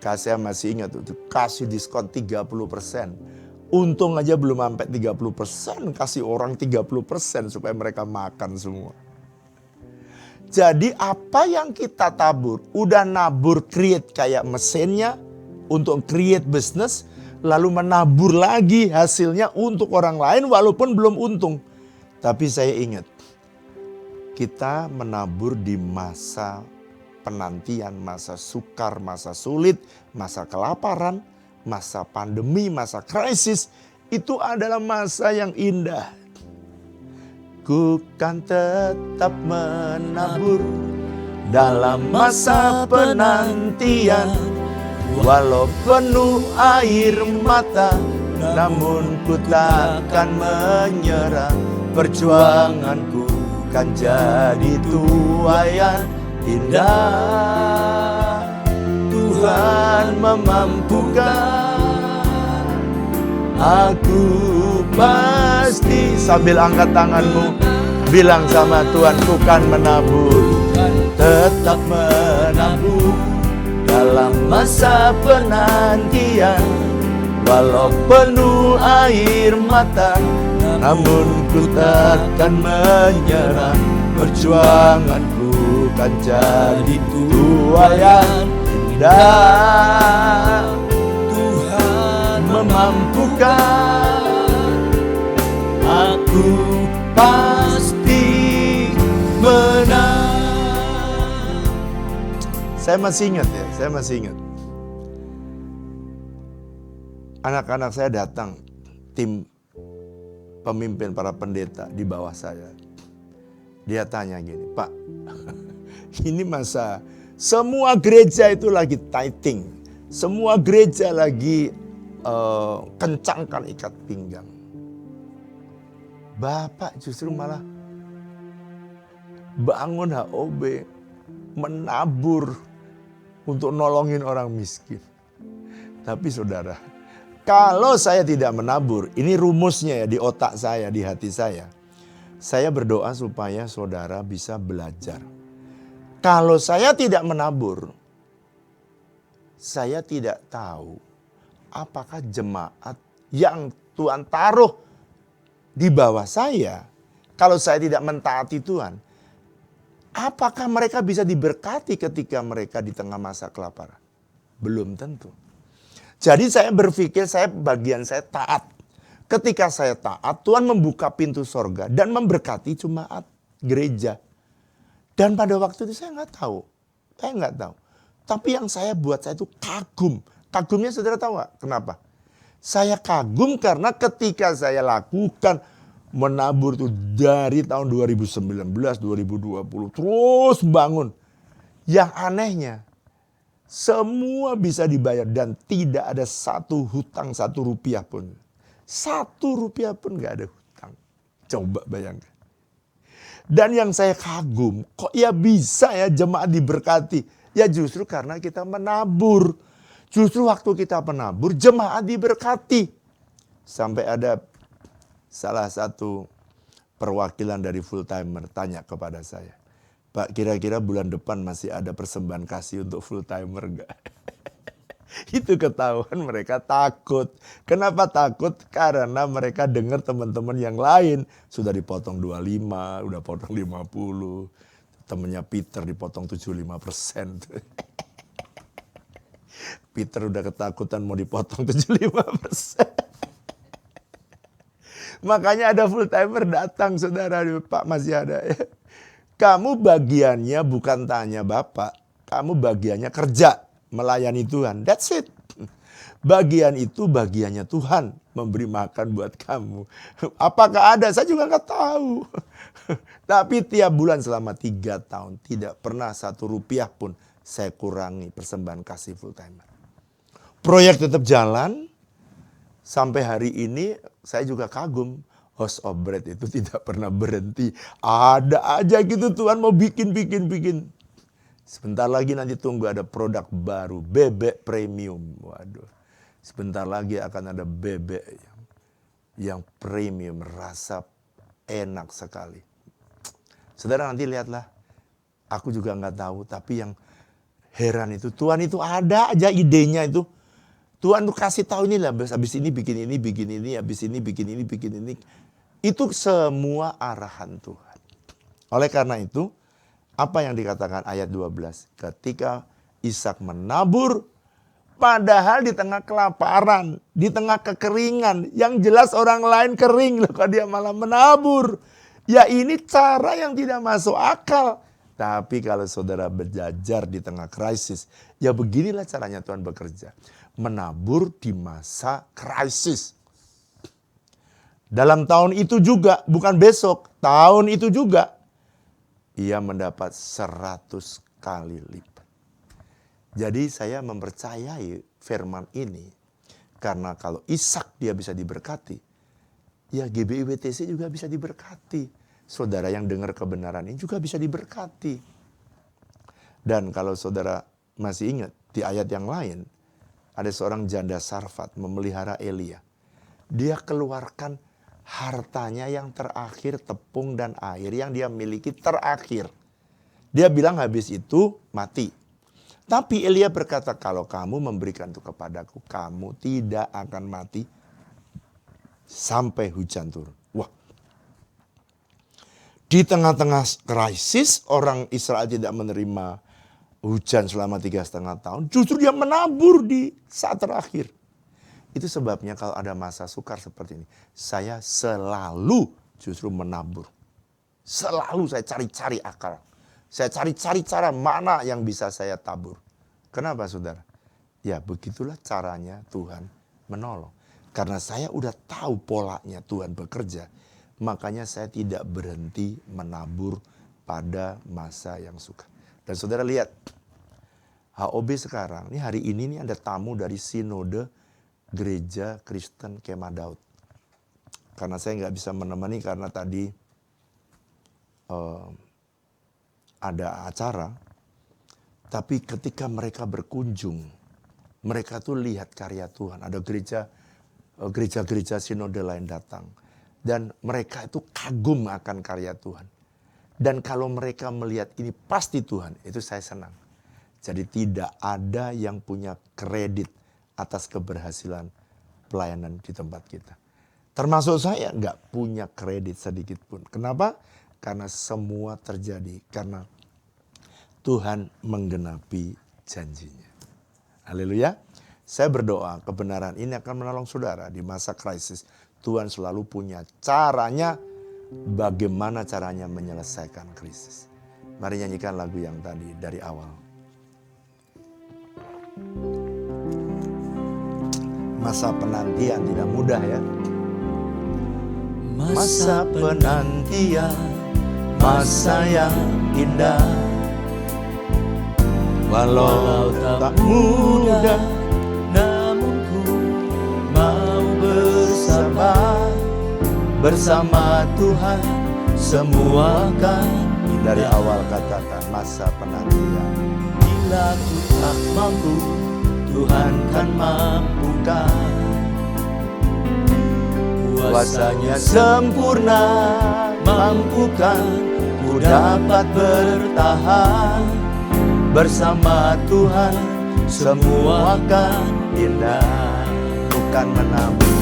Saya masih ingat tuh, kasih diskon 30%. Untung aja belum sampai 30%, kasih orang 30% supaya mereka makan semua. Jadi apa yang kita tabur, udah nabur create kayak mesinnya untuk create bisnis, lalu menabur lagi hasilnya untuk orang lain walaupun belum untung. Tapi saya ingat, kita menabur di masa penantian, masa sukar, masa sulit, masa kelaparan, masa pandemi, masa krisis. Itu adalah masa yang indah. Ku kan tetap menabur dalam masa penantian, walau penuh air mata, namun ku takkan menyerah. Perjuanganku kan jadi tuaian indah. Tuhan memampukan, aku pasti. Sambil angkat tanganmu, bilang sama Tuhan, ku kan menabur, tetap menabur dalam masa penantian, walau penuh air mata, namun ku takkan menyerah. Perjuanganku kan jadi tuaian indah. Tuhan memampukan, aku pasti menang. Saya masih ingat ya, saya masih ingat. Anak-anak saya datang, tim pemimpin para pendeta di bawah saya. Dia tanya gini, Pak, ini masa semua gereja itu lagi tithing. Semua gereja lagi kencangkan ikat pinggang. Bapak justru malah bangun HOB, menabur untuk nolongin orang miskin. Tapi saudara, kalau saya tidak menabur, ini rumusnya ya di otak saya, di hati saya. Saya berdoa supaya saudara bisa belajar. Kalau saya tidak menabur, saya tidak tahu apakah jemaat yang Tuhan taruh di bawah saya, kalau saya tidak mentaati Tuhan, apakah mereka bisa diberkati ketika mereka di tengah masa kelaparan? Belum tentu. Jadi saya berpikir bagian saya taat. Ketika saya taat, Tuhan membuka pintu sorga dan memberkati jemaat gereja. Dan pada waktu itu saya nggak tahu. Tapi yang saya buat saya itu kagum. Kagumnya saudara tahu nggak? Kenapa? Saya kagum karena ketika saya lakukan menabur itu dari tahun 2019, 2020 terus bangun. Yang anehnya, semua bisa dibayar dan tidak ada satu hutang, 1 rupiah pun. 1 rupiah pun gak ada hutang. Coba bayangkan. Dan yang saya kagum, kok ya bisa ya jemaat diberkati? Ya justru karena kita menabur. Justru waktu kita menabur, jemaat diberkati. Sampai ada salah satu perwakilan dari full timer tanya kepada saya, Pak, kira-kira bulan depan masih ada persembahan kasih untuk full timer gak? Itu ketahuan mereka takut. Kenapa takut? Karena mereka dengar teman-teman yang lain sudah dipotong 25, udah potong 50. Temennya Peter dipotong 75%. Peter udah ketakutan mau dipotong 75%. Makanya ada full timer datang, saudara, Pak masih ada ya. Kamu bagiannya bukan tanya Bapak, kamu bagiannya kerja. Melayani Tuhan, that's it. Bagian itu bagiannya Tuhan, memberi makan buat kamu. Apakah ada? Saya juga nggak tahu. Tapi tiap bulan selama 3 tahun tidak pernah 1 rupiah pun saya kurangi persembahan kasih full timer. Proyek tetap jalan sampai hari ini. Saya juga kagum, House of Bread itu tidak pernah berhenti. Ada aja gitu Tuhan mau bikin. Sebentar lagi nanti tunggu ada produk baru, bebek premium. Waduh, sebentar lagi akan ada bebek yang premium, rasa enak sekali. Saudara nanti lihatlah, aku juga nggak tahu, tapi yang heran itu Tuhan itu ada aja idenya itu. Tuhan tuh kasih tahu ini lah, habis ini bikin ini, habis ini bikin ini. Itu semua arahan Tuhan. Oleh karena itu, Apa yang dikatakan ayat 12? Ketika Ishak menabur, padahal di tengah kelaparan, di tengah kekeringan, yang jelas orang lain kering loh, kok dia malah menabur. Ya ini cara yang tidak masuk akal. Tapi kalau saudara berjajar di tengah krisis, ya beginilah caranya Tuhan bekerja. Menabur di masa krisis. Dalam tahun itu juga, bukan besok, tahun itu juga, ia mendapat 100 kali lipat. Jadi saya mempercayai firman ini, karena kalau Ishak dia bisa diberkati, ya GBI WTC juga bisa diberkati. Saudara yang dengar kebenaran ini juga bisa diberkati. Dan kalau saudara masih ingat di ayat yang lain, ada seorang janda Sarfat memelihara Elia. Dia keluarkan hartanya yang terakhir, tepung dan air yang dia miliki terakhir. Dia bilang habis itu mati. Tapi Elia berkata, kalau kamu memberikan itu kepadaku, kamu tidak akan mati sampai hujan turun. Wah. Di tengah-tengah krisis, orang Israel tidak menerima hujan selama 3,5 tahun. Justru dia menabur di saat terakhir. Itu sebabnya kalau ada masa sukar seperti ini, saya selalu justru menabur. Selalu saya cari-cari akal. Saya cari-cari cara mana yang bisa saya tabur. Kenapa saudara? Ya begitulah caranya Tuhan menolong. Karena saya udah tahu polanya Tuhan bekerja, makanya saya tidak berhenti menabur pada masa yang sukar. Dan saudara lihat, HOB sekarang, ini hari ini nih ada tamu dari Sinode Gereja Kristen Kemah Daud. Karena saya nggak bisa menemani karena tadi ada acara. Tapi ketika mereka berkunjung, mereka tuh lihat karya Tuhan. Ada gereja-gereja sinode lain datang. Dan mereka itu kagum akan karya Tuhan. Dan kalau mereka melihat ini pasti Tuhan, itu saya senang. Jadi tidak ada yang punya kredit atas keberhasilan pelayanan di tempat kita. Termasuk saya nggak punya kredit sedikit pun. Kenapa? Karena semua terjadi karena Tuhan menggenapi janjinya. Haleluya. Saya berdoa kebenaran ini akan menolong saudara di masa krisis. Tuhan selalu punya caranya, bagaimana caranya menyelesaikan krisis. Mari nyanyikan lagu yang tadi dari awal. Masa penantian tidak mudah ya. Masa penantian, masa yang indah. Walau tak mudah, namun ku mau bersabar. Bersama Tuhan semua akan Dari awal katakan masa penantian. Bila ku tak mampu, Tuhan kan mampukan. Kuasanya sempurna, mampukan ku dapat bertahan. Bersama Tuhan semua akan indah. Bukan menabur,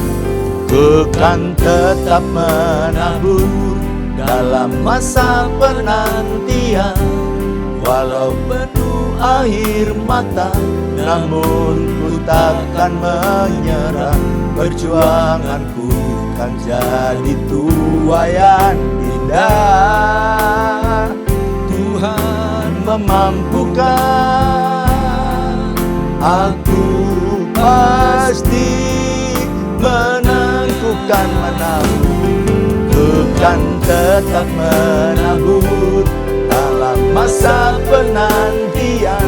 Ku kan tetap menabur dalam masa penantian. Walau penuh air mata, namun ku takkan menyerah. Perjuanganku kan jadi tuayan indah. Tuhan memampukan, aku pasti menang. Ku kan menabur, ku kan tetap menabur dalam masa penantian.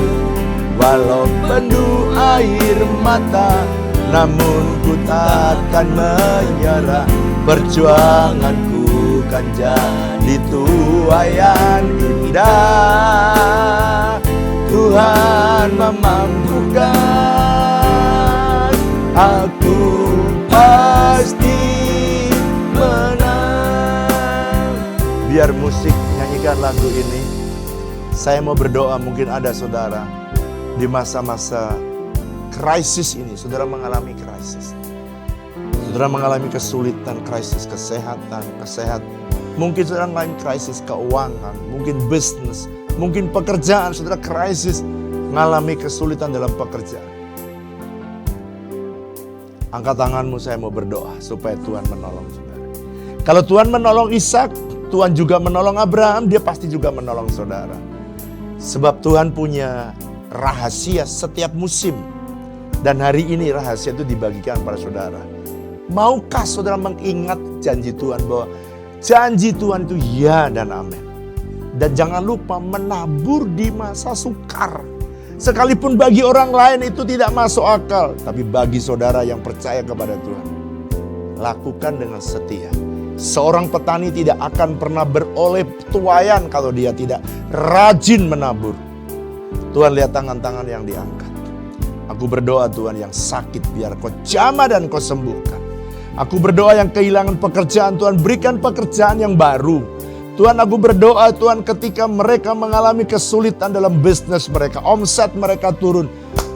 Walau penuh air mata, namun ku takkan menyerah. Perjuanganku kan jadi tuayan indah. Tuhan memampukan, aku pasti menang. biar musik nyanyikan lagu ini. Saya mau berdoa, mungkin ada saudara di masa-masa krisis ini, saudara mengalami krisis. Saudara mengalami kesulitan, krisis kesehatan. Mungkin saudara mengalami krisis keuangan, mungkin bisnis, Mungkin pekerjaan saudara krisis, mengalami kesulitan dalam pekerjaan. Angkat tanganmu, saya mau berdoa supaya Tuhan menolong saudara. Kalau Tuhan menolong Ishak, Tuhan juga menolong Abraham, dia pasti juga menolong saudara. Sebab Tuhan punya rahasia setiap musim. Dan hari ini rahasia itu dibagikan pada saudara. Maukah saudara mengingat janji Tuhan bahwa janji Tuhan itu ya dan amin. Dan jangan lupa menabur di masa sukar. Sekalipun bagi orang lain itu tidak masuk akal. Tapi bagi saudara yang percaya kepada Tuhan, lakukan dengan setia. Seorang petani tidak akan pernah beroleh tuaian kalau dia tidak rajin menabur. Tuhan lihat tangan-tangan yang diangkat. Aku berdoa Tuhan yang sakit biar kau jamah dan kau sembuhkan. Aku berdoa yang kehilangan pekerjaan, Tuhan berikan pekerjaan yang baru. Tuhan, aku berdoa Tuhan ketika mereka mengalami kesulitan dalam bisnis mereka, omset mereka turun.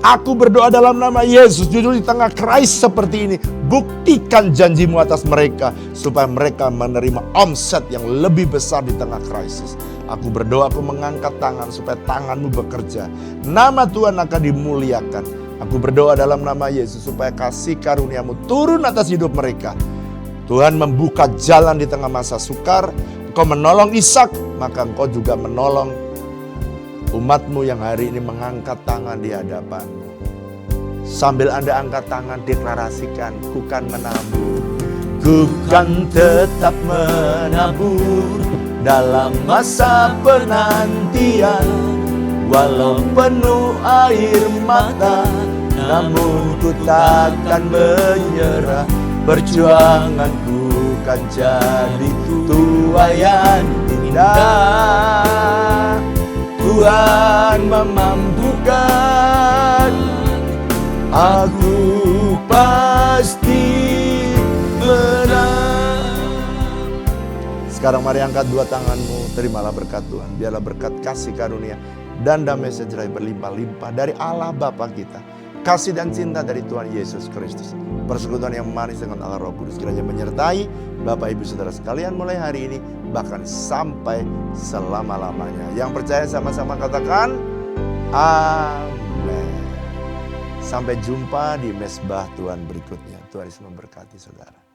Aku berdoa dalam nama Yesus, jujur di tengah krisis seperti ini, buktikan janjimu atas mereka supaya mereka menerima omset yang lebih besar di tengah krisis. Aku berdoa, aku mengangkat tangan supaya tanganmu bekerja. Nama Tuhan akan dimuliakan. Aku berdoa dalam nama Yesus supaya kasih karuniamu turun atas hidup mereka. Tuhan membuka jalan di tengah masa sukar. Engkau menolong Ishak, maka engkau juga menolong umatmu yang hari ini mengangkat tangan di hadapanmu. Sambil Anda angkat tangan, deklarasikan, ku kan menabur. Ku kan tetap menabur dalam masa penantian. Walau penuh air mata, namun ku takkan menyerah. Perjuanganku kan jadi tuaian indah. Tuhan memampukan, aku pasti menang. Sekarang mari angkat dua tanganmu, terimalah berkat Tuhan. Biarlah berkat kasih karunia dan damai sejahtera berlimpah-limpah dari Allah Bapa kita. Kasih dan cinta dari Tuhan Yesus Kristus. Persekutuan yang manis dengan Allah Roh Kudus kiranya menyertai Bapak Ibu Saudara sekalian mulai hari ini bahkan sampai selama-lamanya. Yang percaya sama-sama katakan amin. Sampai jumpa di mesbah Tuhan berikutnya. Tuhan Yesus memberkati saudara.